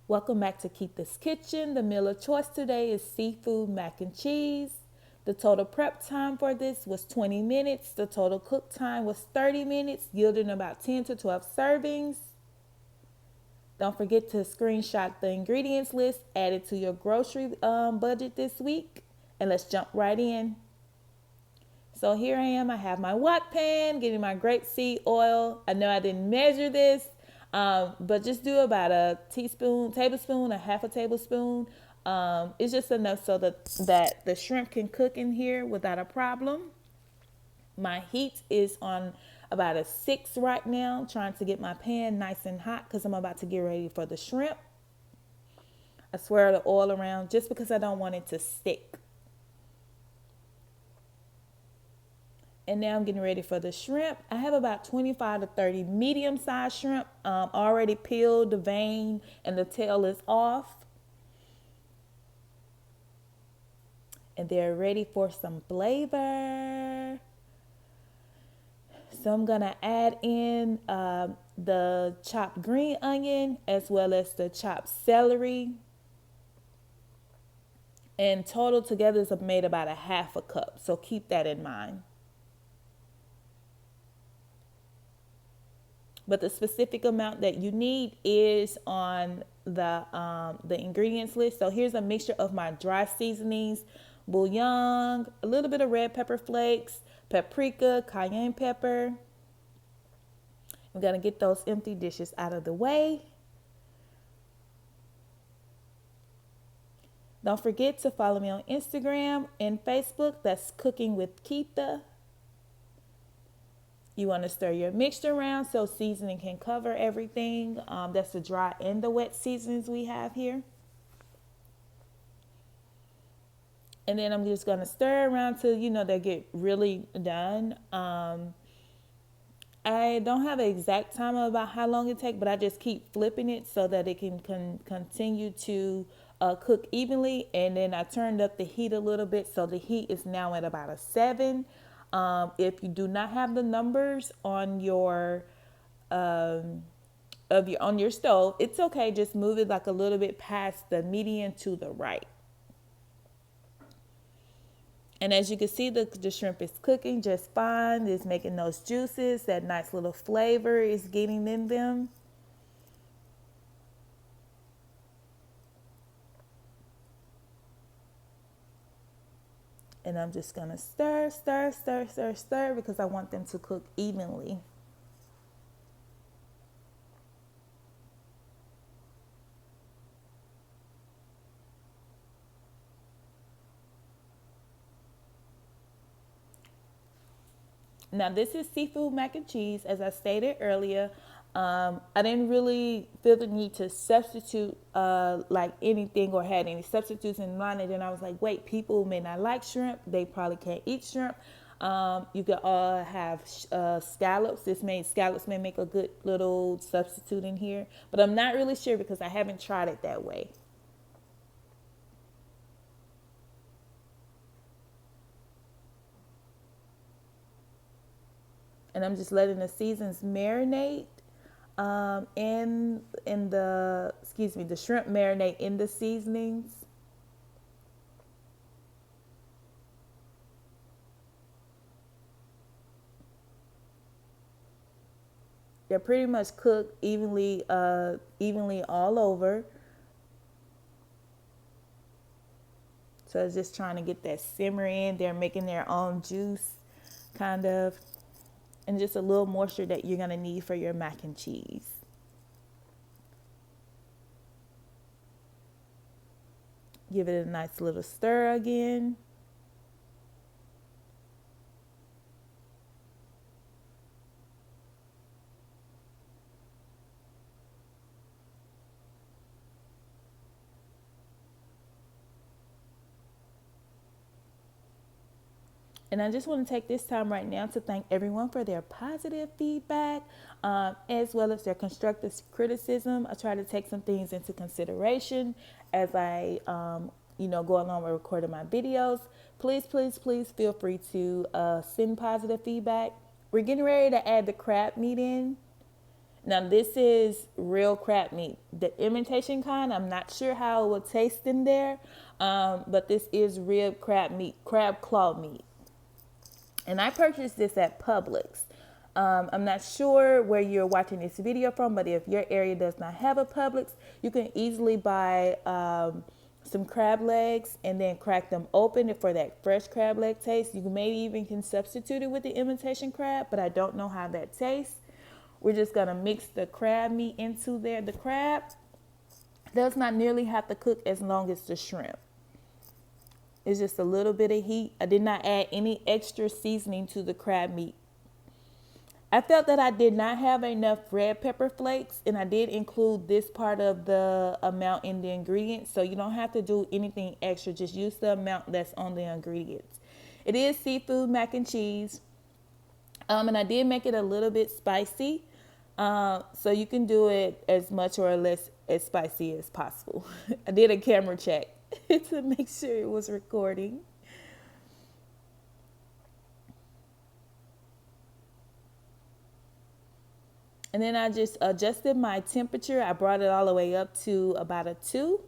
Welcome back to Keitha's Kitchen. The meal of choice today is seafood mac and cheese. The total prep time for this was 20 minutes. The total cook time was 30 minutes, yielding about 10 to 12 servings. Don't forget to screenshot the ingredients list, add it to your grocery budget this week, and let's jump right in. So here I am. I have my wok pan, getting my grapeseed oil. I know I didn't measure this, but just do about a tablespoon, a half a tablespoon. It's just enough so that the shrimp can cook in here without a problem. My heat is on about a 6 right now, trying to get my pan nice and hot because I'm about to get ready for the shrimp. I swirl the oil around just because I don't want it to stick. And now I'm getting ready for the shrimp. I have about 25 to 30 medium-sized shrimp already peeled. The vein and the tail is off. And they're ready for some flavor. So I'm going to add in the chopped green onion as well as the chopped celery. And total together is made about a half a cup. So keep that in mind. But the specific amount that you need is on the ingredients list. So here's a mixture of my dry seasonings, bouillon, a little bit of red pepper flakes, paprika, cayenne pepper. I'm going to get those empty dishes out of the way. Don't forget to follow me on Instagram and Facebook. That's Cooking with Keitha. You want to stir your mixture around so seasoning can cover everything. That's the dry and the wet seasonings we have here. And then I'm just going to stir around till, they get really done. I don't have an exact time about how long it takes, but I just keep flipping it so that it can continue to cook evenly. And then I turned up the heat a little bit. So the heat is now at about a 7. If you do not have the numbers on your on your stove, it's okay. Just move it like a little bit past the median to the right. And as you can see, the shrimp is cooking just fine. It's making those juices. That nice little flavor is getting in them. And I'm just going to stir because I want them to cook evenly. Now this is seafood mac and cheese. As I stated earlier, I didn't really feel the need to substitute like anything or had any substitutes in mind. And then I was like, wait, people may not like shrimp. They probably can't eat shrimp. You could have scallops. Scallops may make a good little substitute in here. But I'm not really sure because I haven't tried it that way. And I'm just letting the seasons marinate in the shrimp marinate in the seasonings. They're pretty much cooked evenly all over. So it's just trying to get that simmer in. They're making their own juice, kind of. And just a little moisture that you're going to need for your mac and cheese. Give it a nice little stir again. And I just want to take this time right now to thank everyone for their positive feedback, as well as their constructive criticism. I try to take some things into consideration as I, go along with recording my videos. Please, please, please feel free to send positive feedback. We're getting ready to add the crab meat in. Now this is real crab meat. The imitation kind, I'm not sure how it will taste in there, but this is rib crab meat, crab claw meat. And I purchased this at Publix. I'm not sure where you're watching this video from, but if your area does not have a Publix, you can easily buy some crab legs and then crack them open for that fresh crab leg taste. You maybe even can substitute it with the imitation crab, but I don't know how that tastes. We're just gonna mix the crab meat into there. The crab does not nearly have to cook as long as the shrimp. It's just a little bit of heat. I did not add any extra seasoning to the crab meat. I felt that I did not have enough red pepper flakes, and I did include this part of the amount in the ingredients, so you don't have to do anything extra. Just use the amount that's on the ingredients. It is seafood mac and cheese, and I did make it a little bit spicy, so you can do it as much or less as spicy as possible. I did a camera check to make sure it was recording. And then I just adjusted my temperature. I brought it all the way up to about a 2.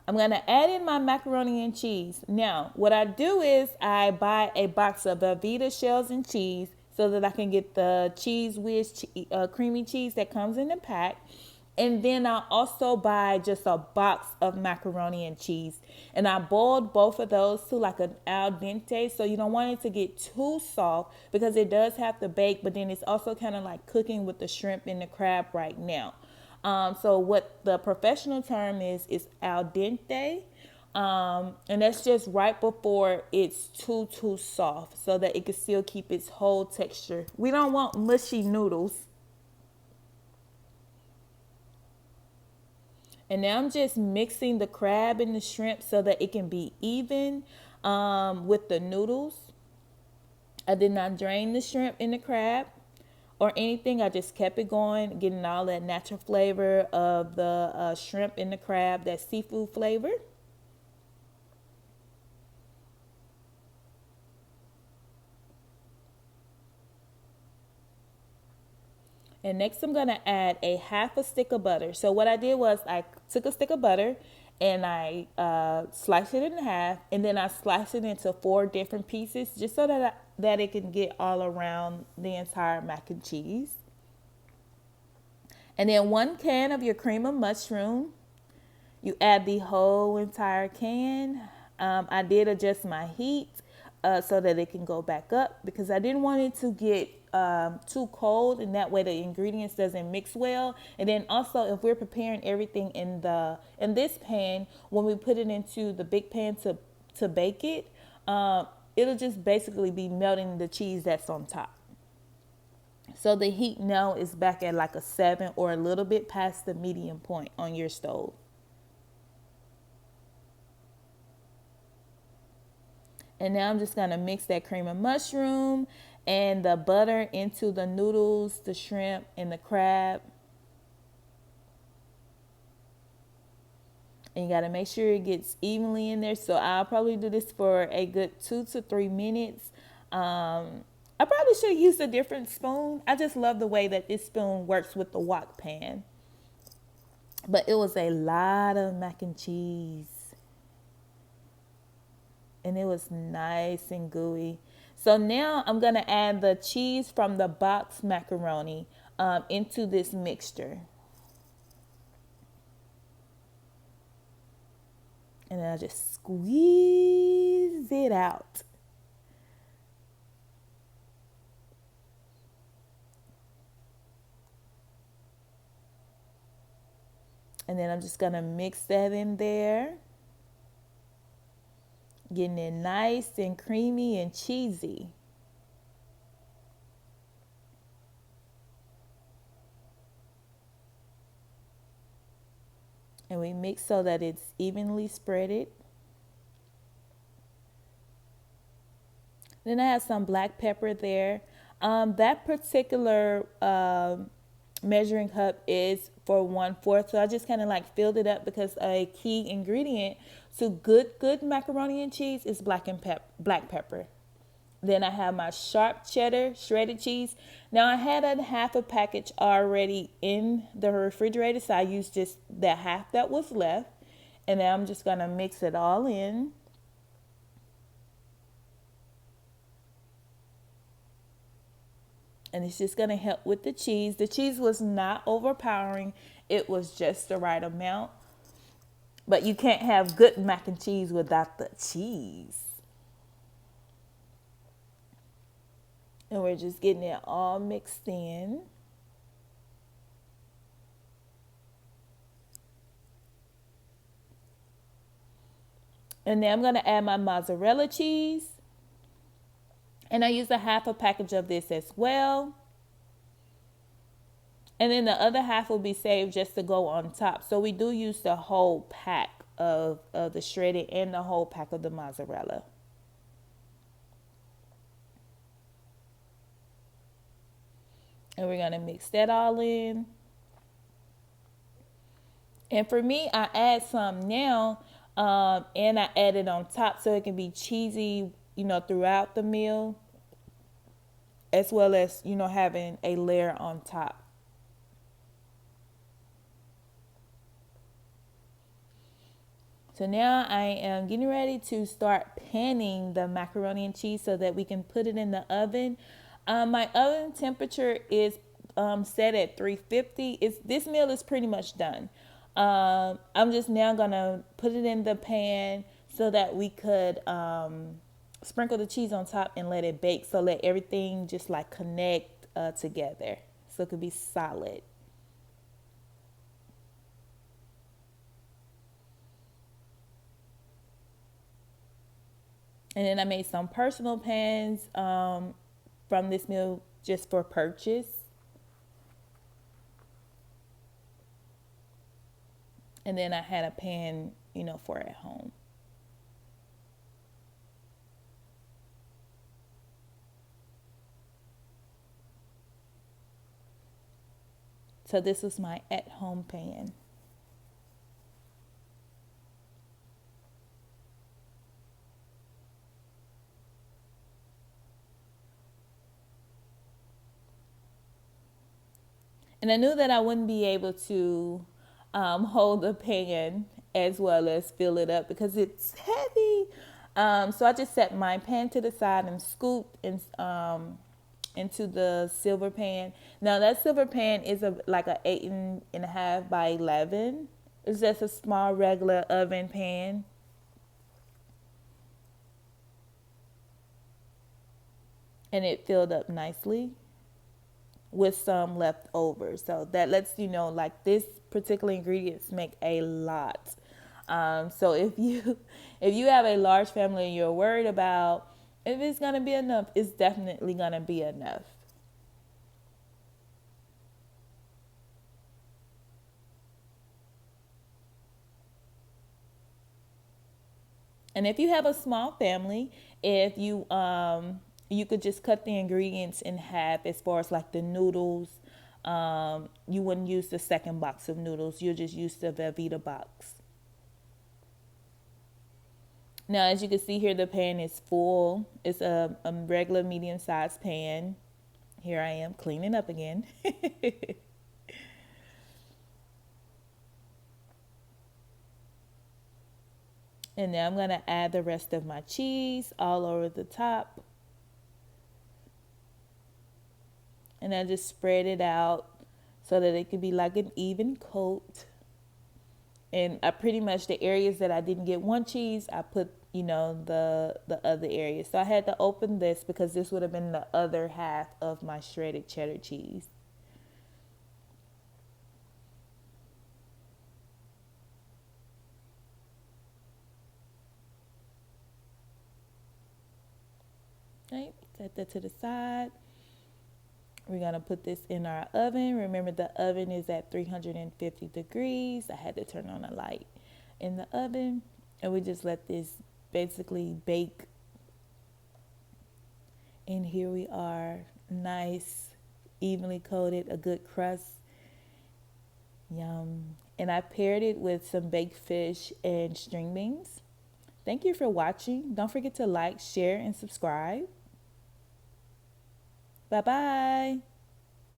I'm going to add in my macaroni and cheese. Now, what I do is I buy a box of Velveeta shells and cheese so that I can get the cheese whiz creamy cheese that comes in the pack. And then I also buy just a box of macaroni and cheese. And I boiled both of those to like an al dente. So you don't want it to get too soft because it does have to bake. But then it's also kind of like cooking with the shrimp and the crab right now. So what the professional term is al dente. And that's just right before it's too soft so that it can still keep its whole texture. We don't want mushy noodles. And now I'm just mixing the crab and the shrimp so that it can be even with the noodles. I did not drain the shrimp and the crab or anything. I just kept it going, getting all that natural flavor of the shrimp and the crab, that seafood flavor. And next I'm going to add a half a stick of butter. So what I did was I took a stick of butter and I sliced it in half, and then I sliced it into 4 different pieces just so that it can get all around the entire mac and cheese. And then 1 can of your cream of mushroom. You add the whole entire can. I did adjust my heat so that it can go back up because I didn't want it to get too cold, and that way the ingredients doesn't mix well. And then also, if we're preparing everything in this pan, when we put it into the big pan to bake it, it'll just basically be melting the cheese that's on top. So the heat now is back at like a 7 or a little bit past the medium point on your stove. And now I'm just going to mix that cream of mushroom and the butter into the noodles, the shrimp, and the crab. And you got to make sure it gets evenly in there. So I'll probably do this for a good 2 to 3 minutes. I probably should have used a different spoon. I just love the way that this spoon works with the wok pan. But it was a lot of mac and cheese. And it was nice and gooey. So now I'm going to add the cheese from the box macaroni into this mixture. And then I just squeeze it out. And then I'm just going to mix that in there. Getting it nice and creamy and cheesy. And we mix so that it's evenly spreaded. Then I have some black pepper there. That particular measuring cup is for 1/4. So I just kind of like filled it up because a key ingredient to good macaroni and cheese is black pepper. Then I have my sharp cheddar shredded cheese. Now I had a half a package already in the refrigerator, so I used just that half that was left. And then I'm just gonna mix it all in. And it's just gonna help with the cheese. The cheese was not overpowering, it was just the right amount. But you can't have good mac and cheese without the cheese. And we're just getting it all mixed in. And then I'm going to add my mozzarella cheese. And I use a half a package of this as well. And then the other half will be saved just to go on top. So we do use the whole pack of the shredded and the whole pack of the mozzarella. And we're going to mix that all in. And for me, I add some now, and I add it on top so it can be cheesy, throughout the meal, as well as, having a layer on top. So now I am getting ready to start panning the macaroni and cheese so that we can put it in the oven. My oven temperature is set at 350. This meal is pretty much done. I'm just now gonna put it in the pan so that we could sprinkle the cheese on top and let it bake. So let everything just like connect together, so it could be solid. And then I made some personal pans from this meal just for purchase. And then I had a pan, for at home. So this was my at home pan. And I knew that I wouldn't be able to hold the pan as well as fill it up because it's heavy. So I just set my pan to the side and scooped into the silver pan. Now that silver pan is like a 8.5 by 11. It's just a small regular oven pan. And it filled up nicely with some left over. So that lets you know, like, this particular ingredients make a lot. So if you have a large family and you're worried about if it's gonna be enough, it's definitely gonna be enough. And if you have a small family, if you could just cut the ingredients in half as far as like the noodles. You wouldn't use the second box of noodles. You'll just use the Velveeta box. Now, as you can see here, the pan is full. It's a regular medium-sized pan. Here I am cleaning up again. And now I'm going to add the rest of my cheese all over the top. And I just spread it out so that it could be like an even coat. And I pretty much, the areas that I didn't get one cheese, I put, the other areas. So I had to open this because this would have been the other half of my shredded cheddar cheese. Right, set that to the side. We're going to put this in our oven. Remember, the oven is at 350 degrees. I had to turn on a light in the oven. And we just let this basically bake. And here we are, nice, evenly coated, a good crust. Yum. And I paired it with some baked fish and string beans. Thank you for watching. Don't forget to like, share, and subscribe. Bye bye.